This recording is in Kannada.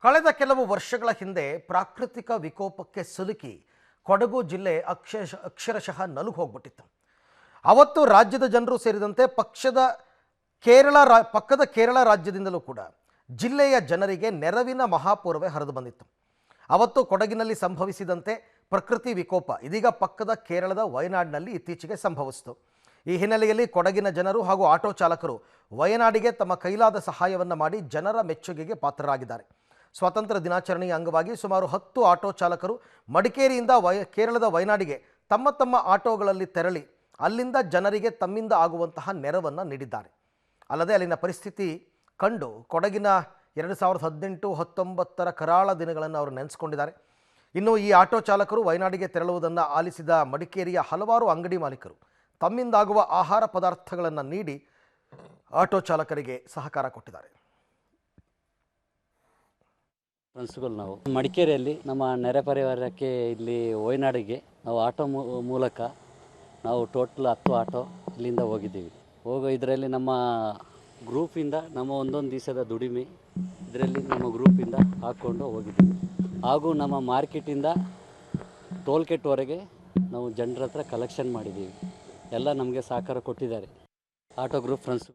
ಕಳೆದ ಕೆಲವು ವರ್ಷಗಳ ಹಿಂದೆ ಪ್ರಾಕೃತಿಕ ವಿಕೋಪಕ್ಕೆ ಸಿಲುಕಿ ಕೊಡಗು ಜಿಲ್ಲೆ ಅಕ್ಷರಶಃ ನಲುಗಿ ಹೋಗ್ಬಿಟ್ಟಿತ್ತು. ಅವತ್ತು ರಾಜ್ಯದ ಜನರು ಸೇರಿದಂತೆ ಪಕ್ಕದ ಕೇರಳ ರಾಜ್ಯದಿಂದಲೂ ಕೂಡ ಜಿಲ್ಲೆಯ ಜನರಿಗೆ ನೆರವಿನ ಮಹಾಪೂರ್ವೇ ಹರಿದು ಬಂದಿತ್ತು. ಅವತ್ತು ಕೊಡಗಿನಲ್ಲಿ ಸಂಭವಿಸಿದಂತೆ ಪ್ರಕೃತಿ ವಿಕೋಪ ಇದೀಗ ಪಕ್ಕದ ಕೇರಳದ ವಯನಾಡಿನಲ್ಲಿ ಇತ್ತೀಚೆಗೆ ಸಂಭವಿಸಿತು. ಈ ಹಿನ್ನೆಲೆಯಲ್ಲಿ ಕೊಡಗಿನ ಜನರು ಹಾಗೂ ಆಟೋ ಚಾಲಕರು ವಯನಾಡಿಗೆ ತಮ್ಮ ಕೈಲಾದ ಸಹಾಯವನ್ನು ಮಾಡಿ ಜನರ ಮೆಚ್ಚುಗೆಗೆ ಪಾತ್ರರಾಗಿದ್ದಾರೆ. ಸ್ವಾತಂತ್ರ್ಯ ದಿನಾಚರಣೆಯ ಅಂಗವಾಗಿ ಸುಮಾರು 10 ಆಟೋ ಚಾಲಕರು ಮಡಿಕೇರಿಯಿಂದ ಕೇರಳದ ವಯನಾಡಿಗೆ ತಮ್ಮ ಆಟೋಗಳಲ್ಲಿ ತೆರಳಿ ಅಲ್ಲಿಂದ ಜನರಿಗೆ ತಮ್ಮಿಂದ ಆಗುವಂತಹ ನೆರವನ್ನು ನೀಡಿದ್ದಾರೆ. ಅಲ್ಲದೆ ಅಲ್ಲಿನ ಪರಿಸ್ಥಿತಿ ಕಂಡು ಕೊಡಗಿನ 2018-19 ಕರಾಳ ದಿನಗಳನ್ನು ಅವರು ನೆನೆಸ್ಕೊಂಡಿದ್ದಾರೆ. ಇನ್ನು ಈ ಆಟೋ ಚಾಲಕರು ವಯನಾಡಿಗೆ ತೆರಳುವುದನ್ನು ಆಲಿಸಿದ ಮಡಿಕೇರಿಯ ಹಲವಾರು ಅಂಗಡಿ ಮಾಲೀಕರು ತಮ್ಮಿಂದಾಗುವ ಆಹಾರ ಪದಾರ್ಥಗಳನ್ನು ನೀಡಿ ಆಟೋ ಚಾಲಕರಿಗೆ ಸಹಕಾರ ಕೊಟ್ಟಿದ್ದಾರೆ. ಫ್ರೆಂಡ್ಸ್ಗಳು ನಾವು ಮಡಿಕೇರಿಯಲ್ಲಿ ನಮ್ಮ ನೆರೆ ಪರಿವಾರಕ್ಕೆ ಇಲ್ಲಿ ವಯನಾಡಿಗೆ ನಾವು ಆಟೋ ಮೂಲಕ ನಾವು ಟೋಟಲ್ 10 ಆಟೋ ಇಲ್ಲಿಂದ ಹೋಗಿದ್ದೀವಿ. ಇದರಲ್ಲಿ ನಮ್ಮ ಗ್ರೂಪಿಂದ ನಮ್ಮ ಒಂದೊಂದು ದಿವಸದ ದುಡಿಮೆ ಇದರಲ್ಲಿ ನಮ್ಮ ಗ್ರೂಪಿಂದ ಹಾಕ್ಕೊಂಡು ಹೋಗಿದ್ದೀವಿ. ಹಾಗೂ ನಮ್ಮ ಮಾರ್ಕೆಟಿಂದ ಟೋಲ್ಗೇಟ್ವರೆಗೆ ನಾವು ಜನರ ಹತ್ರ ಕಲೆಕ್ಷನ್ ಮಾಡಿದ್ದೀವಿ. ಎಲ್ಲ ನಮಗೆ ಸಹಕಾರ ಕೊಟ್ಟಿದ್ದಾರೆ ಆಟೋ ಗ್ರೂಪ್ ಫ್ರೆಂಡ್ಸ್.